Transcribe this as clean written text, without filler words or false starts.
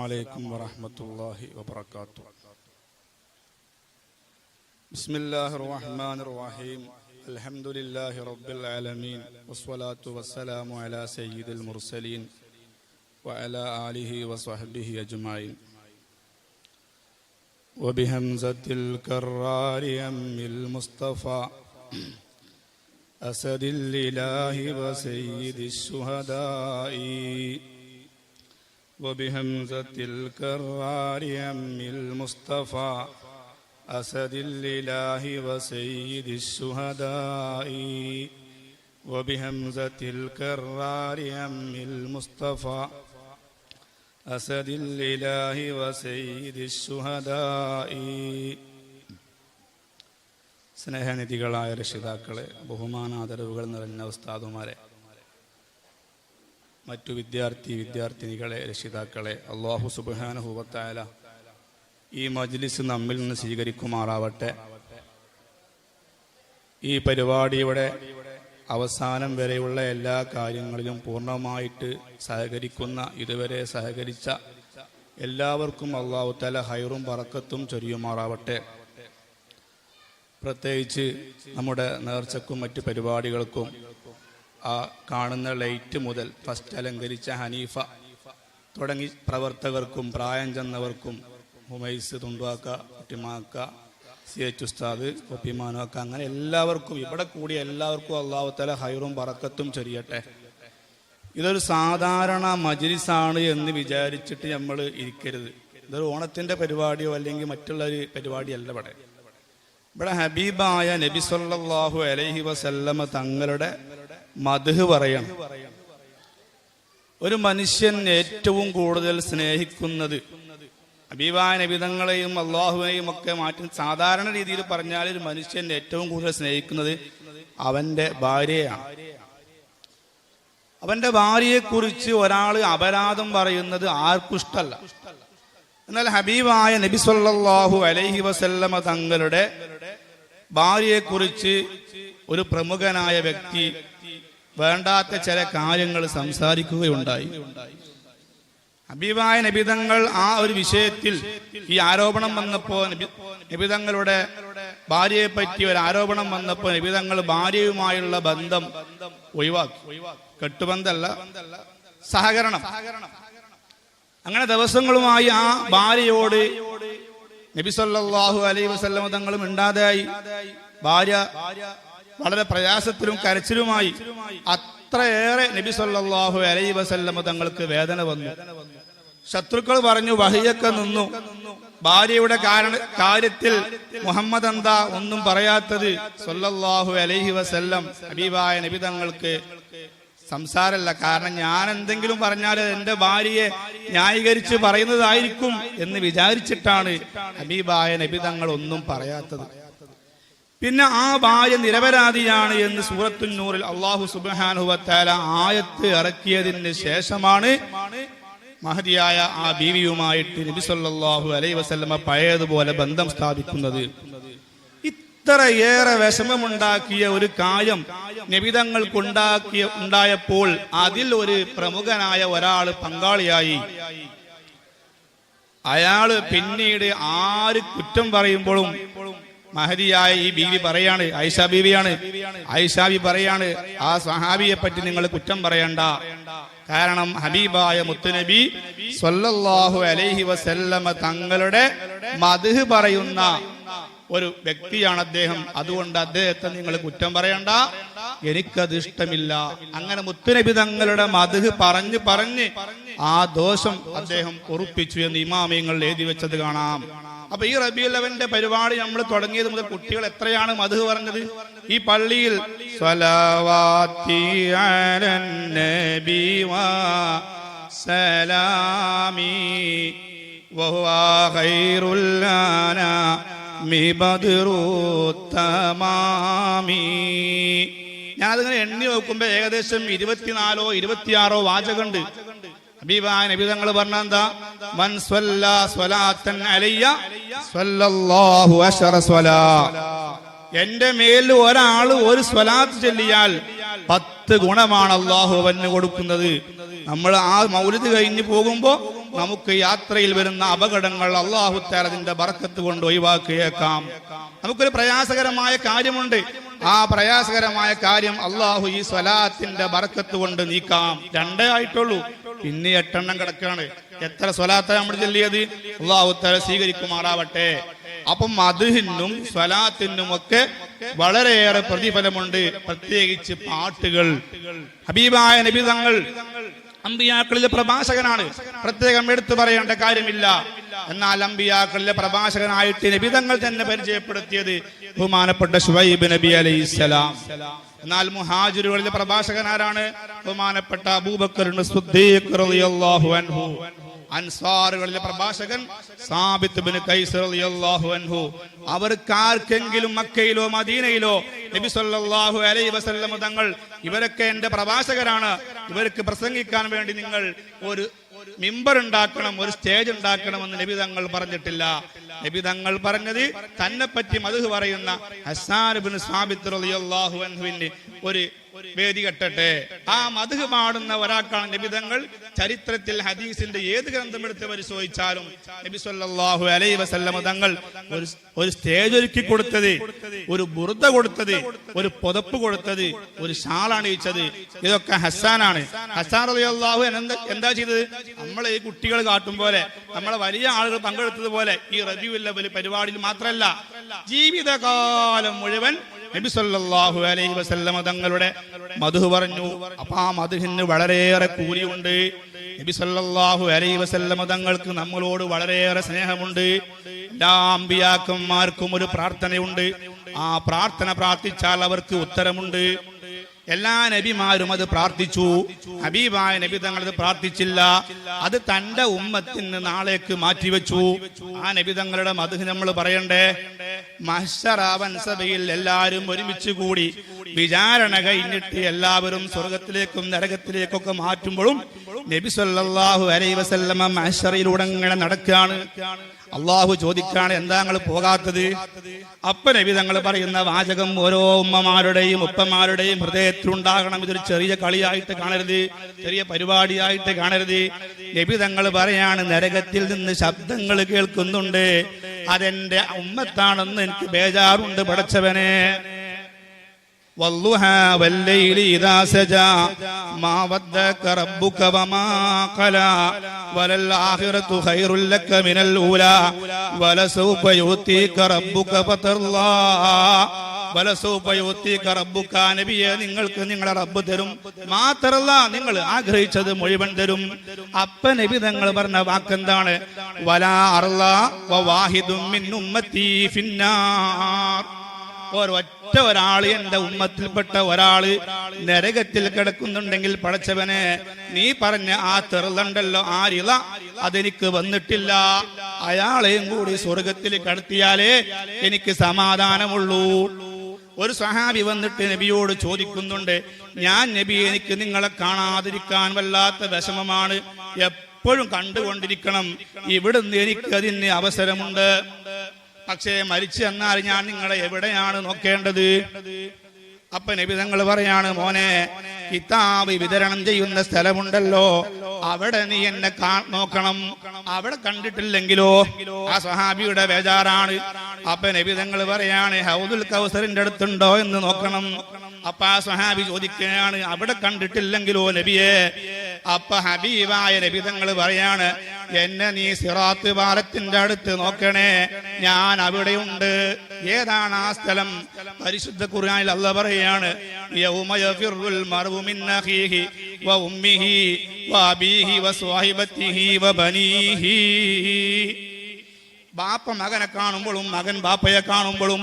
عليكم ورحمة الله وبركاته. بسم الله الرحمن الرحيم. الحمد لله رب العالمين والصلاة والسلام على سيد المرسلين وعلى آله وصحبه أجمعين. وبهمزة الكرار أم المصطفى أسد الإله وسيد الشهداء. وبهمزة الكرار أم المصطفى أسد الإله وسيد الشهداء. وبهمزة الكرار أم المصطفى أسد الإله وسيد الشهداء. സ്നേഹനിധികളായ രക്ഷിതാക്കളെ, ബഹുമാനാദരവുകൾ നിറഞ്ഞ ഉസ്താദുമാരെ, മറ്റു വിദ്യാർത്ഥിനികളെ, രക്ഷിതാക്കളെ, അല്ലാഹു സുബ്ഹാനഹു വ തആല ഈ മജ്ലിസ് നമ്മിൽ നിന്ന് സ്വീകരിക്കുമാറാവട്ടെ. ഈ പരിപാടിയുടെ അവസാനം വരെയുള്ള എല്ലാ കാര്യങ്ങളിലും പൂർണ്ണമായിട്ട് സഹകരിക്കുന്ന, ഇതുവരെ സഹകരിച്ച എല്ലാവർക്കും അല്ലാഹു തആല ഹൈറും ബറക്കത്തും ചൊരിയുമാറാവട്ടെ. പ്രത്യേകിച്ച് നമ്മുടെ നേർച്ചക്കും മറ്റു പരിപാടികൾക്കും ആ കാണുന്ന ലൈറ്റ് മുതൽ ഫസ്റ്റ് അലങ്കരിച്ച ഹനീഫ തുടങ്ങി പ്രവർത്തകർക്കും പ്രായം ചെന്നവർക്കും ഹുമൈസ് തുണ്ടുവാക്ക, കുട്ടിമാക്ക, CH ഉസ്താദ്, ഒപ്പിമാനോക്ക, അങ്ങനെ എല്ലാവർക്കും, ഇവിടെ കൂടിയ എല്ലാവർക്കും അല്ലാഹു തആല ഹൈറും ബറക്കത്തും ചൊരിയട്ടെ. ഇതൊരു സാധാരണ മജ്ലിസാണ് എന്ന് വിചാരിച്ചിട്ട് നമ്മൾ ഇരിക്കരുത്. ഇതൊരു ഓണത്തിൻ്റെ പരിപാടിയോ അല്ലെങ്കിൽ മറ്റുള്ളൊരു പരിപാടിയല്ല. ഇവിടെ ഹബീബായ നബി സല്ലല്ലാഹു അലൈഹി വസല്ലമ തങ്ങളുടെ മദ്ഹ് പറയണം. ഒരു മനുഷ്യൻ ഏറ്റവും കൂടുതൽ സ്നേഹിക്കുന്നത്, ഹബീബായ നബിതങ്ങളെയും അള്ളാഹുവിനെയും ഒക്കെ മാറ്റി സാധാരണ രീതിയിൽ പറഞ്ഞാൽ ഒരു മനുഷ്യൻ ഏറ്റവും കൂടുതൽ സ്നേഹിക്കുന്നത് അവന്റെ ഭാര്യയാണ്. അവന്റെ ഭാര്യയെക്കുറിച്ച് ഒരാൾ അപരാധം പറയുന്നത് ആർക്കും ഇഷ്ടമല്ല. എന്നാൽ ഹബീബായ നബി സല്ലല്ലാഹു അലൈഹി വസല്ലമ തങ്ങളുടെ ഭാര്യയെക്കുറിച്ച് ഒരു പ്രമുഖനായ വ്യക്തി വേണ്ടാത്ത ചില കാര്യങ്ങൾ സംസാരിക്കുകയുണ്ടായി. ഹബീബായ നബിതങ്ങൾ ആ ഒരു വിഷയത്തിൽ ഈ ആരോപണം വന്നപ്പോ, നബിതങ്ങളുടെ ഭാര്യയെ പറ്റി ഒരു ആരോപണം വന്നപ്പോ നബിതങ്ങൾ ഭാര്യയുമായുള്ള ബന്ധം ഒഴിവാക്കി. കെട്ടുബന്ധമല്ല, സഹകരണം. അങ്ങനെ ദിവസങ്ങളുമായി ആ ഭാര്യയോട് നബി സല്ലല്ലാഹു അലൈഹി വസല്ലം തങ്ങളും മിണ്ടാതെയായി. ഭാര്യ വളരെ പ്രയാസത്തിലും കരച്ചിലുമായി. അത്രയേറെ നബി സല്ലല്ലാഹു അലൈഹി വസല്ലം തങ്ങൾക്ക് വേദന വന്നു. ശത്രുക്കൾ പറഞ്ഞു, വഹിയൊക്കെ നിന്നു. ഭാര്യയുടെ കാര്യത്തിൽ മുഹമ്മദ് എന്താ ഒന്നും പറയാത്തത്? സല്ലല്ലാഹു അലൈഹി വസല്ലം ഹബീബായ നബി തങ്ങൾക്ക് സംസാരമല്ല. കാരണം ഞാൻ എന്തെങ്കിലും പറഞ്ഞാൽ എന്റെ ഭാര്യയെ ന്യായീകരിച്ച് പറയുന്നതായിരിക്കും എന്ന് വിചാരിച്ചിട്ടാണ് ഹബീബായ നബി തങ്ങൾ ഒന്നും പറയാത്തത്. പിന്നെ ആ ഭാര്യ നിരപരാധിയാണ് എന്ന് സൂറത്തുൻ നൂറിൽ അല്ലാഹു സുബ്ഹാനഹു വ തആല ആയത്ത് ഇറക്കിയതിന് ശേഷമാണ് മഹദിയായ ആ ബീവിയുമായിട്ട് നബി സല്ലല്ലാഹു അലൈഹി വസല്ലമ പഴയതുപോലെ ബന്ധം സ്ഥാപിക്കുന്നത്. ഇത്രയേറെ വിഷമമുണ്ടാക്കിയ ഒരു കാര്യം നബിതങ്ങൾക്കുണ്ടായപ്പോൾ അതിൽ ഒരു പ്രമുഖനായ ഒരാൾ പങ്കാളിയായി. അയാള് പിന്നീട് ആര് കുറ്റം പറയുമ്പോഴും മഹദിയായ ഈ ബീവി പറയാണ്, ആയിഷ ബീവിയാണ്, ആയിഷ ബീവി പറയാണ്, ആ സ്വഹാബിയെ പറ്റി നിങ്ങൾ കുറ്റം പറയണ്ട. കാരണം ഹബീബായ മുത്തുനബി സ്വല്ലല്ലാഹു അലൈഹി വസല്ലമ തങ്ങളുടെ മദ്ഹ് പറയുന്ന ഒരു വ്യക്തിയാണ് അദ്ദേഹം. അതുകൊണ്ട് അദ്ദേഹത്തെ നിങ്ങൾ കുറ്റം പറയണ്ട, എനിക്കത് ഇഷ്ടമില്ല. അങ്ങനെ മുത്തുനബി തങ്ങളുടെ മദ്ഹ് പറഞ്ഞ് ആ ദോഷം അദ്ദേഹം ഉറപ്പിച്ചു എന്ന് ഇമാമിയങ്ങൾ എഴുതി വെച്ചത് കാണാം. അപ്പൊ ഈ റബീഉൽ അവ്വലിന്റെ പരിപാടി നമ്മൾ തുടങ്ങിയത് മുതൽ കുട്ടികൾ എത്രയാണ് മദ്ഹ് പറഞ്ഞത്? ഈ പള്ളിയിൽ സ്വലവാത്തി അലൻ നബി വ സലാമി വഹുവ ഖൈറുൽ അനാമി ബദ്റു തമാമി. ഞാനതിങ്ങനെ എണ്ണി നോക്കുമ്പോ ഏകദേശം 24 or 26 വാചകമുണ്ട്. ഹബീബായ നബി തങ്ങൾ പറഞ്ഞെന്താ? മൻ സ്വല്ലാ സ്വലാത്തൻ അലയ്യ സ്വല്ലല്ലാഹു അശറ സ്വലാ. എന്റെ മേൽ ഒരാൾ ഒരു സ്വലാത്ത് ചൊല്ലിയാൽ 10 ഗുണമാണ് അല്ലാഹു അവന് കൊടുക്കുന്നത്. നമ്മൾ ആ മൗലിദ് കഴിഞ്ഞ് പോകുമ്പോ നമുക്ക് യാത്രയിൽ വരുന്ന അപകടങ്ങൾ അല്ലാഹു തആല അതിന്റെ ബർക്കത്ത് കൊണ്ട് ഒഴിവാക്കിയേക്കാം. നമുക്കൊരു പ്രയാസകരമായ കാര്യമുണ്ട്, ആ പ്രയാസകരമായ കാര്യം അല്ലാഹു ഈ സ്വലാത്തിന്റെ ബർക്കത്ത് കൊണ്ട് നീക്കാം. 2 ആയിട്ടുള്ളൂ, പിന്നെ 8 എണ്ണം കിടക്കാണ്. എത്ര സ്വലാത്താണ് നമ്മൾ ചൊല്ലിയത്? അല്ലാഹു തആല സ്വീകരിക്കുമാറാവട്ടെ. അപ്പം മദ്ഹിനും സ്വലാത്തിനും ഒക്കെ വളരെയേറെ പ്രതിഫലമുണ്ട്, പ്രത്യേകിച്ച് പാട്ടുകൾ. ഹബീബായ നബി തങ്ങൾ അമ്പിയാക്കളിലെ പ്രഭാഷകനാണ്, പ്രത്യേകം എടുത്തു പറയേണ്ട കാര്യമില്ല. എന്നാൽ അമ്പിയാക്കളിലെ പ്രഭാഷകനായിട്ട് നബി തങ്ങൾ തന്നെ പരിചയപ്പെടുത്തിയത് ബഹുമാനപ്പെട്ട ശുഐബ് നബി അലൈഹിസ്സലാം. എന്നാൽ മുഹാജിറുകളിലെ പ്രഭാഷകനാരാണ്? ബഹുമാനപ്പെട്ട അബൂബക്കർ സിദ്ദീഖ് റളിയല്ലാഹു അൻഹു. അൻസാറുകളിലെ പ്രഭാഷകൻ സാബിത്ത് ബിൻ ഖൈസ് റളിയല്ലാഹു അൻഹു. അവർക്കാർക്കെങ്കിലും മക്കയിലോ മദീനയിലോ നബി സല്ലല്ലാഹു അലൈഹി വസല്ലം തങ്ങൾ ഇവരൊക്കെ എന്റെ പ്രഭാഷകരാണ്, ഇവർക്ക് പ്രസംഗിക്കാൻ വേണ്ടി നിങ്ങൾ ഒരു മിമ്പർ ഉണ്ടാക്കണം, ഒരു സ്റ്റേജ് ഉണ്ടാക്കണമെന്ന് നബി തങ്ങൾ പറഞ്ഞിട്ടില്ല. നബി തങ്ങൾ പറഞ്ഞത് തന്നെ പറ്റി മദ്ഹ് പറയുന്ന ഹസ്സാൻ ഇബ്നു സാബിത്ത് റളിയല്ലാഹു അൻഹുവിന് ഒരു വേദി കെട്ടട്ടെ. ആ മദ്ഹ് പാടുന്ന ഒരാൾക്കാണ് നബി തങ്ങൾ ചരിത്രത്തിൽ ഹദീസിന്റെ ഏത് ഗ്രന്ഥം എടുത്ത് പരിശോധിച്ചാലും നബി സല്ലല്ലാഹു അലൈഹി വസല്ലം തങ്ങൾ ഒരു സ്റ്റേജ് ഒരുക്കി കൊടുത്തത്, ഒരു ബുർദ കൊടുത്തത്, ഒരു പുതപ്പ് കൊടുത്തത്, ഒരു ഷാൾ അണിയിച്ചത്, ഇതൊക്കെ ഹസ്സാനാണ്. ഹസ്സാൻ റളിയല്ലാഹു അൻഹു എന്താ ചെയ്തത്? നമ്മളെ ഈ കുട്ടികൾ കാട്ടും പോലെ, നമ്മളെ വലിയ ആളുകൾ പങ്കെടുത്തതുപോലെ ഈ റബീഉൽ അവ്വൽ പരിപാടിയിൽ മാത്രമല്ല, ജീവിതകാലം മുഴുവൻ നബി സല്ലല്ലാഹു അലൈഹി വസല്ലം തങ്ങളുടെ മദ്ഹ് പറഞ്ഞു. അപ്പൊ ആ മദ്ഹിന് വളരെയേറെ കൂലിയുണ്ട്. നബി സല്ലല്ലാഹു അലൈഹി വസല്ലം തങ്ങൾക്ക് നമ്മളോട് വളരെയേറെ സ്നേഹമുണ്ട്. എല്ലാ അമ്പിയാക്കന്മാർക്കും ഒരു പ്രാർത്ഥനയുണ്ട്. ആ പ്രാർത്ഥന പ്രാർത്ഥിച്ചാൽ അവർക്ക് ഉത്തരമുണ്ട്. എല്ലാ നബിമാരും അത് പ്രാർത്ഥിച്ചു. ഹബീബായ നബി തങ്ങൾ അത് പ്രാർത്ഥിച്ചില്ല. അത് തന്റെ ഉമ്മത്തിന് നാളേക്ക് മാറ്റിവെച്ചു. ആ നബി തങ്ങളുടെ മദ്ഹ് നമ്മൾ പറയണ്ടേ? മഹ്ശറാവൻ സഭയിൽ എല്ലാവരും ഒരുമിച്ച് കൂടി വിചാരണ കഴിഞ്ഞിട്ട് എല്ലാവരും സ്വർഗത്തിലേക്കും നരകത്തിലേക്കൊക്കെ മാറ്റുമ്പോഴും നബി സല്ലല്ലാഹു അലൈഹി വസല്ലം മഹ്ശറിലൂടെ ഇങ്ങനെ നടക്കുകയാണ്. അള്ളാഹു ചോദിക്കാണ്, എന്താ നിങ്ങൾ പോകാത്തത്? അപ്പൊ നബി തങ്ങൾ പറയുന്ന വാചകം ഓരോ ഉമ്മമാരുടെയും ഉപ്പമാരുടെയും ഹൃദയത്തിലുണ്ടാകണം. ഇതൊരു ചെറിയ കളിയായിട്ട് കാണരുത്, ചെറിയ പരിപാടിയായിട്ട് കാണരുത്. നബി തങ്ങൾ പറയാണ്, നരകത്തിൽ നിന്ന് ശബ്ദങ്ങൾ കേൾക്കുന്നുണ്ട്, അതെന്റെ ഉമ്മത്താണെന്ന് എനിക്ക് ബേജാറുണ്ട് പടച്ചവനെ. والضحى والليل إذا سجى ما ودعك ربك وما قلى وللآخرة خير لك من الأولى ولسوف يؤتيك ربك فترضى വലസൗഫ യുഅ്തീക റബ്ബുക. നബിയെ, നിങ്ങൾക്ക് നിങ്ങളുടെ റബ്ബ് തരും, മാത്രല്ല നിങ്ങൾ ആഗ്രഹിച്ചത് മുഴുവൻ തരും. അപ്പ നബി തങ്ങൾ പറഞ്ഞ വാക്കെന്താണ്? വലാ അർള വവാഹിദും മിൻ ഉമ്മത്തി ഫിന്നാർ. ഒരാള് എന്റെ ഉമ്മത്തിൽപ്പെട്ട ഒരാള് നരകത്തിൽ കിടക്കുന്നുണ്ടെങ്കിൽ പടച്ചവനെ, നീ പറഞ്ഞ ആ തെറുണ്ടല്ലോ, ആ റിള അതെനിക്ക് വന്നിട്ടില്ല. അയാളെയും കൂടി സ്വർഗത്തിൽ കടത്തിയാലേ എനിക്ക് സമാധാനമുള്ളൂ. ഒരു സ്വഹാബി വന്നിട്ട് നബിയോട് ചോദിക്കുന്നുണ്ട്, ഞാൻ നബി, എനിക്ക് നിങ്ങളെ കാണാതിരിക്കാൻ വല്ലാത്ത വിഷമമാണ്, എപ്പോഴും കണ്ടുകൊണ്ടിരിക്കണം, ഇവിടുന്ന് എനിക്ക് അതിന് അവസരമുണ്ട്. പക്ഷേ മരിച്ചു എന്നാൽ ഞാൻ നിങ്ങളെ എവിടെയാണ് നോക്കേണ്ടത്? അപ്പൊ നബി തങ്ങൾ പറയാണ്, മോനെ, കിതാബ് വിതരണം ചെയ്യുന്ന സ്ഥലമുണ്ടല്ലോ, അവിടെ നീ എന്നെ നോക്കണം. അവിടെ കണ്ടിട്ടില്ലെങ്കിലോ? ആ സ്വഹാബിയുടെ ബേജാറാണ്. അപ്പൊ നബി തങ്ങൾ പറയാണ്, ഹൗദുൽ കൗസറിന്റെ അടുത്തുണ്ടോ എന്ന് നോക്കണം. അപ്പൊ ആ സ്വഹാബി ചോദിക്കുകയാണ്, അവിടെ കണ്ടിട്ടില്ലെങ്കിലോ നബിയെ? അപ്പൊ ഹബീബായ നബി തങ്ങൾ പറയാണ്, എന്നെ നീ സിറാത്ത് പാലത്തിന്റെ അടുത്ത് നോക്കണേ, ഞാൻ അവിടെയുണ്ട്. ഏതാണ് ആ സ്ഥലം? പരിശുദ്ധ ഖുർആനിൽ അല്ലാഹു പറയാണ്, യൗമ യഫിറുൽ മർഉ മിൻ അഖീഹി വ ഉമ്മിഹി വ അബീഹി വ സ്വഹിബത്തിഹി വ ബനീഹി. ബാപ്പ മകനെ കാണുമ്പോഴും മകൻ ബാപ്പയെ കാണുമ്പോഴും